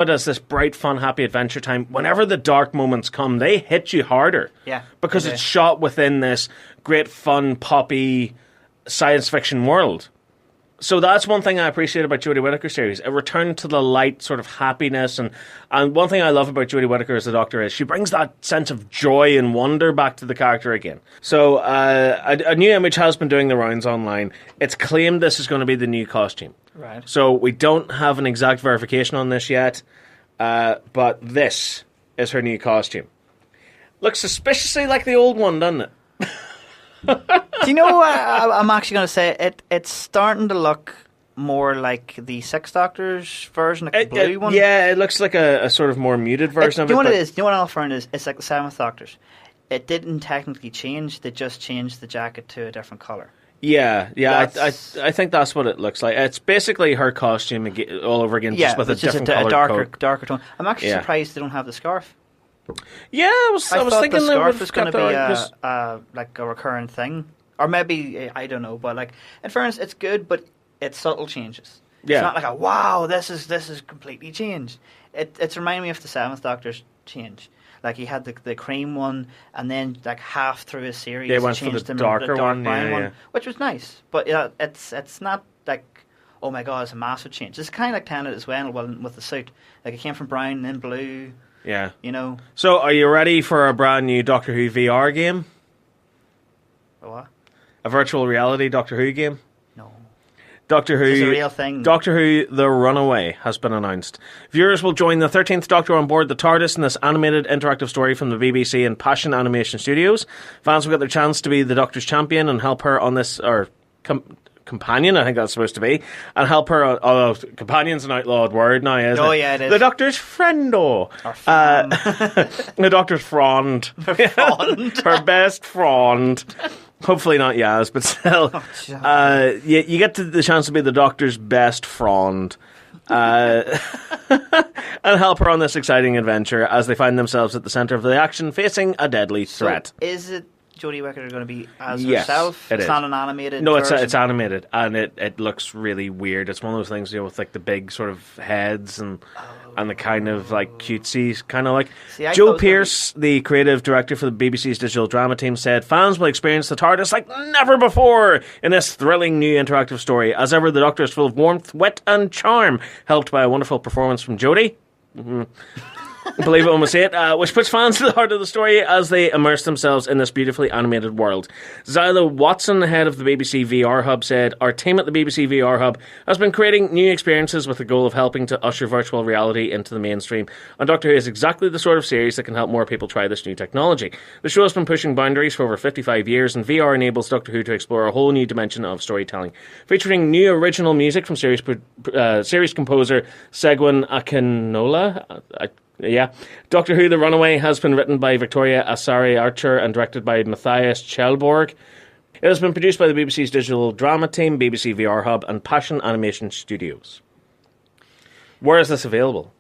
It as this bright, fun, happy adventure time. Whenever the dark moments come, they hit you harder. Yeah. Because it's shot within this great, fun, poppy science fiction world. So that's one thing I appreciate about Jodie Whittaker's series. A return to the light sort of happiness. And one thing I love about Jodie Whittaker as the Doctor is she brings that sense of joy and wonder back to the character again. So a new image has been doing the rounds online. It's claimed this is going to be the new costume. Right. So we don't have an exact verification on this yet, but this is her new costume. Looks suspiciously like the old one, doesn't it? Do you know what I'm actually going to say? It's starting to look more like the Six Doctors version, like the blue one. Yeah, it looks like a sort of more muted version of it. Do you know what it is? Do you know what I'll find is? It's like the Seventh Doctors. It didn't technically change. They just changed the jacket to a different colour. Yeah. I think that's what it looks like. It's basically her costume all over again, just with a different colour. darker tone. I'm actually surprised they don't have the scarf. Yeah, I was thinking the scarf was going to be like a recurring thing, or maybe I don't know. But like, in fairness, it's good, but it's subtle changes. Yeah. It's not like wow, this is completely changed. It's reminding me of the Seventh Doctor's change. Like he had the cream one, and then like half through his series, they went changed for the dark darker one, one, which was nice. But yeah, it's not like, oh my god, it's a massive change. It's kind of like Tennant as well with the suit. Like it came from brown and then blue. Yeah. You know. So are you ready for a brand new Doctor Who VR game? A what? A virtual reality Doctor Who game? No. Doctor Who... It's a real thing. Doctor Who The Runaway has been announced. Viewers will join the 13th Doctor on board the TARDIS in this animated interactive story from the BBC and Passion Animation Studios. Fans will get their chance to be the Doctor's champion and help her on this... companion, I think that's supposed to be, and help her. Although companion's an outlawed word now, isn't it? Oh yeah, it is. The Doctor's friendo, the Doctor's frond, her best frond. Hopefully not Yaz, but still, you get the chance to be the Doctor's best frond. And help her on this exciting adventure as they find themselves at the centre of the action, facing a deadly threat. So is it Jodie Whittaker going to be as herself? It's not an animated. No, version? it's animated, and it looks really weird. It's one of those things, with like the big sort of heads and the kind of like cutesy kind of like. Joe Pearce, the creative director for the BBC's digital drama team, said fans will experience the TARDIS like never before in this thrilling new interactive story. As ever, the Doctor is full of warmth, wit, and charm, helped by a wonderful performance from Jodie. Believe it when we say it, which puts fans to the heart of the story as they immerse themselves in this beautifully animated world. Zyla Watson, head of the BBC VR Hub, said, "Our team at the BBC VR Hub has been creating new experiences with the goal of helping to usher virtual reality into the mainstream, and Doctor Who is exactly the sort of series that can help more people try this new technology. The show has been pushing boundaries for over 55 years, and VR enables Doctor Who to explore a whole new dimension of storytelling. Featuring new original music from series composer Seguin Akinola." Doctor Who The Runaway has been written by Victoria Asari Archer and directed by Matthias Kjellborg. It has been produced by the BBC's digital drama team, BBC VR Hub, and Passion Animation Studios. Where is this available?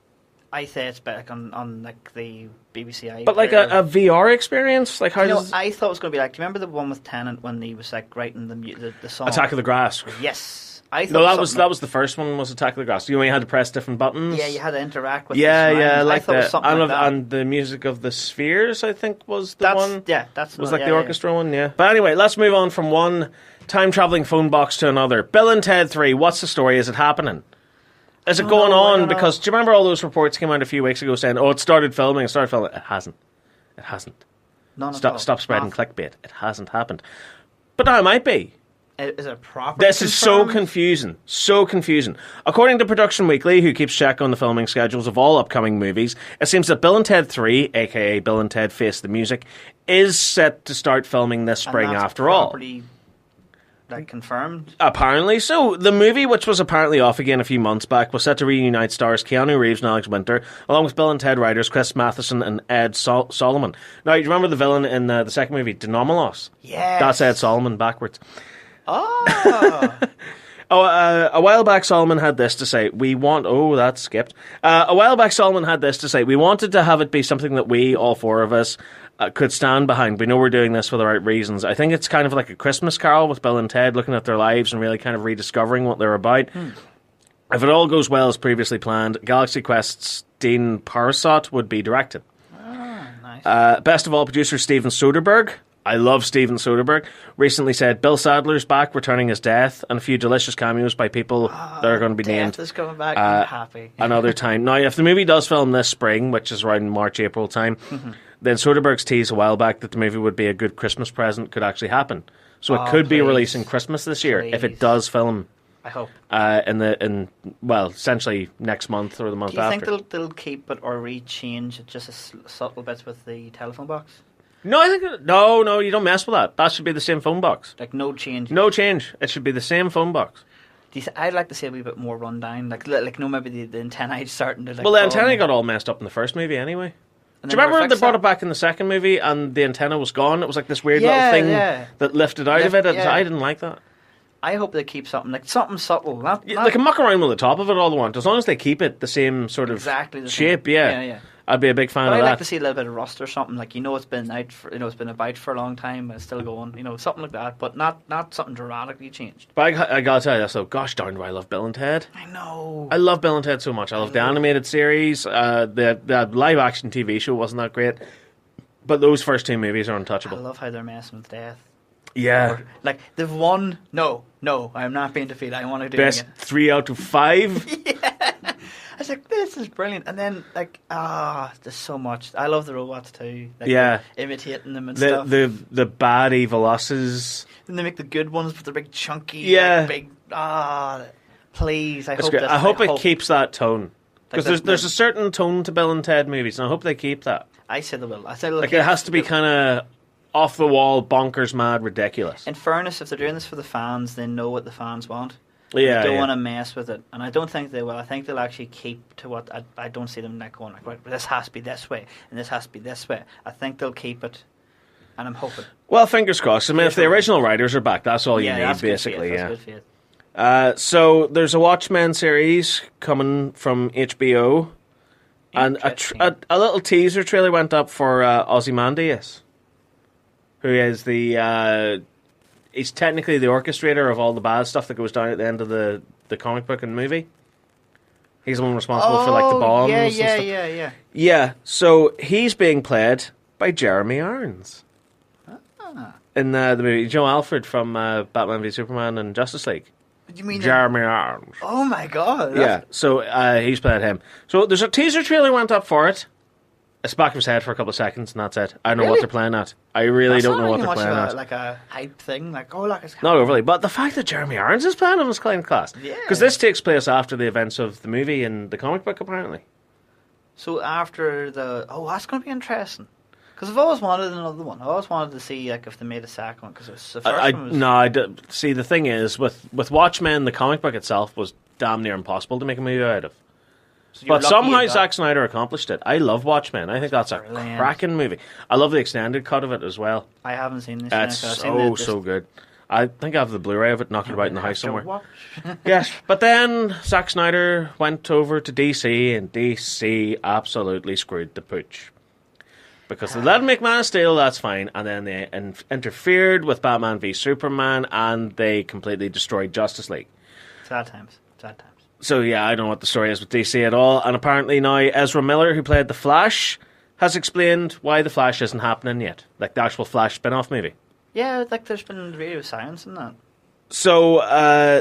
I say it's back on like the BBC iPlayer. But like a VR experience? Like how I thought it was going to be like, do you remember the one with Tennant when he was like writing the song? Attack of the Grass. Yes. That was the first one. Was Attack of the Grass? You only had to press different buttons. Yeah, you had to interact with. Like that. And the music of the Spheres, I think, was the one. Yeah, that's was the orchestra one. Yeah, but anyway, let's move on from one time traveling phone box to another. Bill and Ted 3. What's the story? Is it happening? Is it going on? Because do you remember all those reports came out a few weeks ago saying, "Oh, it started filming. It started filming." It hasn't. It hasn't. Stop spreading clickbait. It hasn't happened. But now it might be. Is it proper? This is so confusing. So confusing. According to Production Weekly, who keeps check on the filming schedules of all upcoming movies, it seems that Bill and Ted 3, aka Bill and Ted Face the Music, is set to start filming this spring after all. Like confirmed? Apparently so. The movie, which was apparently off again a few months back, was set to reunite stars Keanu Reeves and Alex Winter, along with Bill and Ted writers Chris Matheson and Ed Solomon. Now, you remember the villain in the second movie, Denomalos? Yes. That's Ed Solomon backwards. Oh. A while back, Solomon had this to say. That skipped. A while back, Solomon had this to say. We wanted to have it be something that we, all four of us, could stand behind. We know we're doing this for the right reasons. I think it's kind of like a Christmas Carol with Bill and Ted looking at their lives and really kind of rediscovering what they're about. If it all goes well as previously planned, Galaxy Quest's Dean Parsot would be directed. Nice. Best of all, producer Steven Soderbergh. I love Steven Soderbergh. Recently said Bill Sadler's back, returning as Death, and a few delicious cameos by people that are going to be named. Death is coming back. I'm happy. Another time. Now, if the movie does film this spring, which is around March, April time, then Soderbergh's teased a while back that the movie would be a good Christmas present, could actually happen. So it could be releasing Christmas this year if it does film. I hope. Essentially next month or the month after. Do you think they'll keep it or re-change it just as subtle bits with the telephone box? No, I think no, you don't mess with that. That should be the same phone box. Like no change. No change. It should be the same phone box. I'd like to see a wee bit more rundown. Like maybe the antennae starting to like. Well, the antennae got all messed up in the first movie anyway. Do you remember they brought it back in the second movie and the antenna was gone? It was like this weird little thing that lifted out of it. I didn't like that. I hope they keep something subtle. They can muck around with the top of it all they want, as long as they keep it the same sort of shape. Yeah. I'd be a big fan of that. I'd like to see a little bit of rust or something, like it's been out for, it's been about for a long time and it's still going, something like that, but not something dramatically changed. But I gotta tell you, so gosh darn do I love Bill and Ted. I know. I love Bill and Ted so much. I love the animated series. The live action TV show wasn't that great, but those first two movies are untouchable. I love how they're messing with death. Yeah. Like they've won. No, I'm not being defeated. I want to do best it again. 3 out of 5. Yeah. I was like, this is brilliant. And then, there's so much. I love the robots too. Like, imitating them and stuff. The bad evil us's. Then they make the good ones with the big chunky, big. Please, I hope it keeps that tone. Because there's a certain tone to Bill and Ted movies, and I hope they keep that. I said they will. I said it has to be kind of off the wall, bonkers, mad, ridiculous. In fairness, if they're doing this for the fans, they know what the fans want. Yeah, they don't want to mess with it, and I don't think they will. I think they'll actually keep to what I don't see them going like, right, this has to be this way and this has to be this way. I think they'll keep it, and I'm hoping. Well, fingers crossed. I mean, if the original writers are back, that's all you need, basically. That's good. So there's a Watchmen series coming from HBO, and a little teaser trailer went up for Ozymandias, who is he's technically the orchestrator of all the bad stuff that goes down at the end of the comic book and movie. He's the one responsible for like the bombs and stuff. Yeah, so he's being played by Jeremy Irons. In the movie. Joe Alfred from Batman v Superman and Justice League. What do you mean Jeremy Irons. Oh my god. Yeah, so he's played him. So there's a teaser trailer went up for it. It's back of his head for a couple of seconds, and that's it. I don't know what they're playing at. I really don't know what they're playing at. Like a hype thing, like it's not overly, but the fact that Jeremy Irons is playing him is kind of class. Yeah, because this takes place after the events of the movie and the comic book, apparently. So after that's going to be interesting. Because I've always wanted another one. I always wanted to see if they made a second one. Because the first one was... No, see, the thing is, with Watchmen, the comic book itself was damn near impossible to make a movie out of. So but somehow Zack Snyder accomplished it. I love Watchmen. I think that's a cracking movie. I love the extended cut of it as well. I haven't seen this. It's so good. I think I have the Blu-ray of it knocking about in the house somewhere. Yes, but then Zack Snyder went over to DC, and DC absolutely screwed the pooch. Because they let him make Man of Steel, that's fine, and then they interfered with Batman v Superman, and they completely destroyed Justice League. Sad times. So yeah, I don't know what the story is with DC at all, and apparently now Ezra Miller, who played The Flash, has explained why The Flash isn't happening yet. Like the actual Flash spin-off movie. Yeah, there's been radio silence in that. So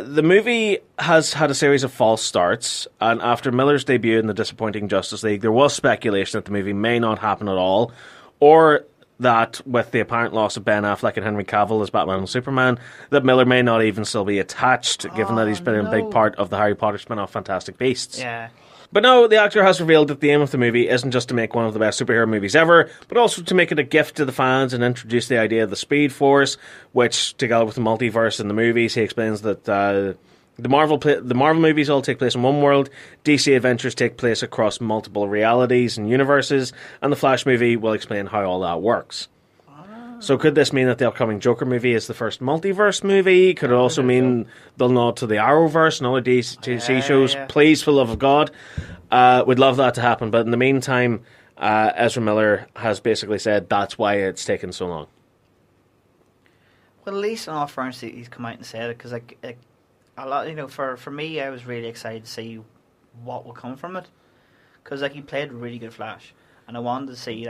the movie has had a series of false starts, and after Miller's debut in the disappointing Justice League, there was speculation that the movie may not happen at all, or that with the apparent loss of Ben Affleck and Henry Cavill as Batman and Superman, that Miller may not even still be attached, given that he's been a big part of the Harry Potter spin-off Fantastic Beasts. Yeah. But no, the actor has revealed that the aim of the movie isn't just to make one of the best superhero movies ever, but also to make it a gift to the fans and introduce the idea of the Speed Force, which, together with the multiverse in the movies, he explains that the Marvel movies all take place in one world, DC adventures take place across multiple realities and universes, and the Flash movie will explain how all that works. So could this mean that the upcoming Joker movie is the first multiverse movie? Could it also mean they'll nod to the Arrowverse and other DC shows? Yeah. Please, for the love of God. We'd love that to happen. But in the meantime, Ezra Miller has basically said that's why it's taken so long. Well, at least in all fairness, he's come out and said it, because a lot. For me, I was really excited to see what will come from it, because he played really good Flash, and I wanted to see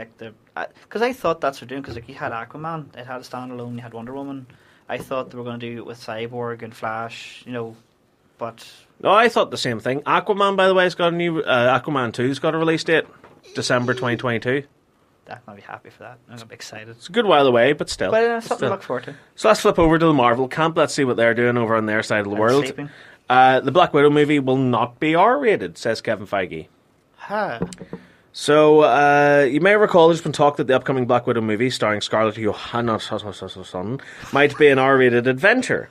because I thought that's what they're doing, because you had Aquaman, it had a standalone, you had Wonder Woman. I thought they were going to do it with Cyborg and Flash, but no, I thought the same thing. Aquaman, by the way, has got a new Aquaman 2's got a release date, December 2022. I'm going to be happy for that. I'm going to be excited. It's a good while away, but still. But something to look forward to. So let's flip over to the Marvel camp. Let's see what they're doing over on their side of the world. The Black Widow movie will not be R-rated, says Kevin Feige. Huh. So, you may recall there's been talk that the upcoming Black Widow movie, starring Scarlett Johansson, might be an R-rated adventure.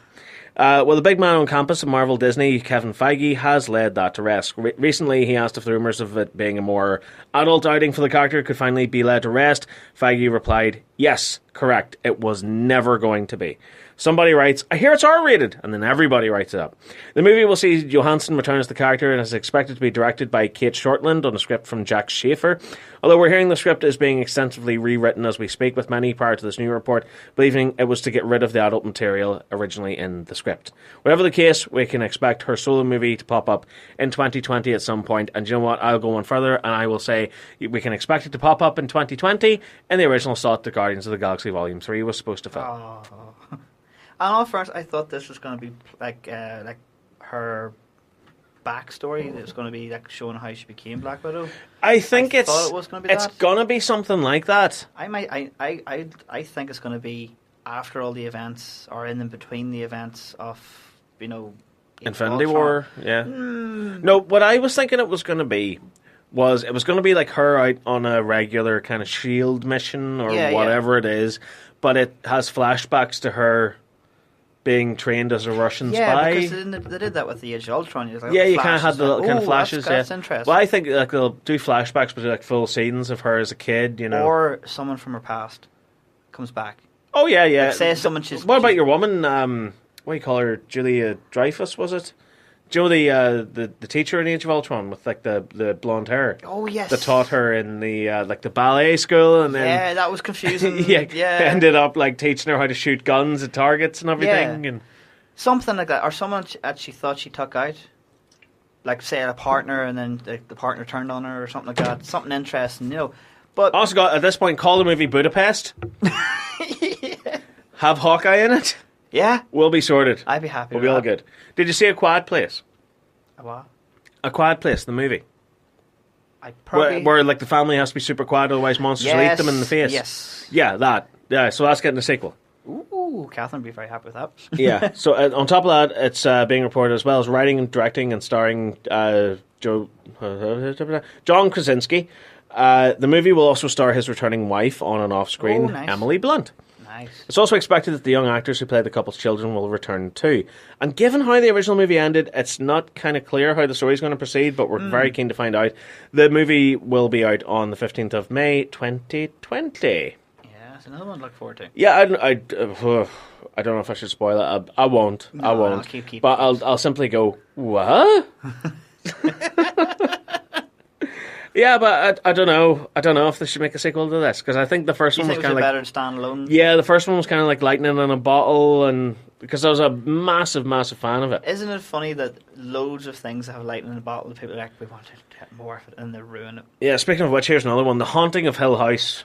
Well, the big man on campus at Marvel Disney, Kevin Feige, has led that to rest. Recently, he asked if the rumours of it being a more adult outing for the character could finally be led to rest. Feige replied, yes, correct, it was never going to be. Somebody writes, I hear it's R-rated, and then everybody writes it up. The movie will see Johansson return as the character and is expected to be directed by Kate Shortland on a script from Jack Schaefer. Although we're hearing the script is being extensively rewritten as we speak, with many prior to this new report believing it was to get rid of the adult material originally in the script. Whatever the case, we can expect her solo movie to pop up in 2020 at some point, and you know what, I'll go one further and I will say we can expect it to pop up in 2020 in the original slot that Guardians of the Galaxy Volume 3 was supposed to fill. Oh. And all first, I thought this was going to be like her backstory. It was going to be showing how she became Black Widow. I think it was going to be it's going to be something like that. I think it's going to be after all the events, or in between the events of Infinity War. Yeah. No, what I was thinking it was going to be was it was going to be like her out on a regular kind of SHIELD mission or whatever it is, but it has flashbacks to her being trained as a Russian spy. Yeah, because they did that with the Age of Ultron. You kind of had the little kind of flashes. That's interesting. Well, I think they'll do flashbacks, but full scenes of her as a kid, or someone from her past comes back. Oh yeah. Say someone she's. What about your woman? What do you call her? Julia Dreyfus, was it? Do you know the teacher in Age of Ultron with the blonde hair? Oh yes. That taught her in the the ballet school, and then that was confusing. Ended up teaching her how to shoot guns at targets and everything, and something like that, or someone she thought she took out, say a partner, and then the partner turned on her or something like that. Something interesting, But also got at this point, call the movie Budapest. Have Hawkeye in it. Yeah. We'll be sorted. I'd be happy We'll be all good. Did you see A Quiet Place? A what? A Quiet Place, the movie. I probably... Where the family has to be super quiet, otherwise monsters will eat them in the face. Yes. Yeah, that. Yeah, so that's getting a sequel. Ooh, Catherine would be very happy with that. Yeah, so on top of that, it's being reported as well as writing and directing and starring John Krasinski. The movie will also star his returning wife on and off screen, nice. Emily Blunt. Nice. It's also expected that the young actors who played the couple's children will return too. And given how the original movie ended, it's not kind of clear how the story's going to proceed, but we're very keen to find out. The movie will be out on the 15th of May, 2020. Yeah, it's another one to look forward to. Yeah, I don't know if I should spoil it. I won't. No, I won't. Keep but I'll simply go, what? Yeah, but I don't know. I don't know if they should make a sequel to this, because I think the first one was kind of better standalone. Yeah, the first one was kind of like lightning in a bottle, and because I was a massive, massive fan of it. Isn't it funny that loads of things have lightning in a bottle, and people are like, we want to get more of it, and they ruin it. Yeah, speaking of which, here's another one: The Haunting of Hill House.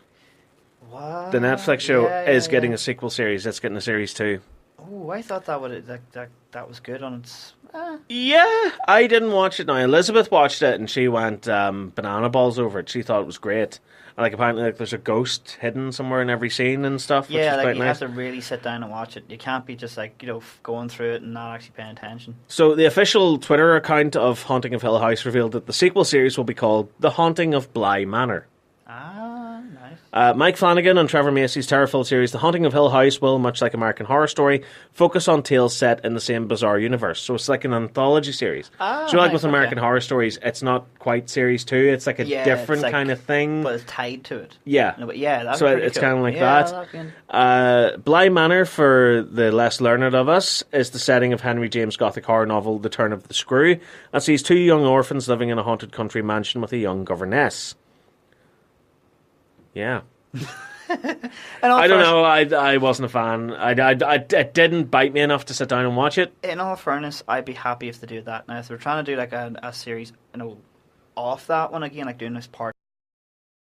What? The Netflix show is getting a sequel series. It's getting a series 2. Oh, I thought that was good on its. Yeah, I didn't watch it. Now Elizabeth watched it and she went banana balls over it. She thought it was great. And apparently there's a ghost hidden somewhere in every scene and stuff. Yeah, which is quite you nice. have to really sit down and watch it. You can't be just going through it and not actually paying attention. So the official Twitter account of Haunting of Hill House revealed that the sequel series will be called The Haunting of Bly Manor. Ah, nice. Mike Flanagan and Trevor Macy's terror-filled series The Haunting of Hill House will, much like American Horror Story, focus on tales set in the same bizarre universe. So it's like an anthology series. So with American Horror Stories, it's not quite series 2. It's like a different kind of thing. But it's tied to it. Yeah. No, but yeah, that's so it's cool. kind of like that. Bly Manor, for the less learned of us, is the setting of Henry James' Gothic horror novel The Turn of the Screw, and sees 2 young orphans living in a haunted country mansion with a young governess. Yeah. I don't know. I wasn't a fan. It didn't bite me enough to sit down and watch it. In all fairness, I'd be happy if they do that. Now, if they're trying to do like a series, off that one again, like doing this part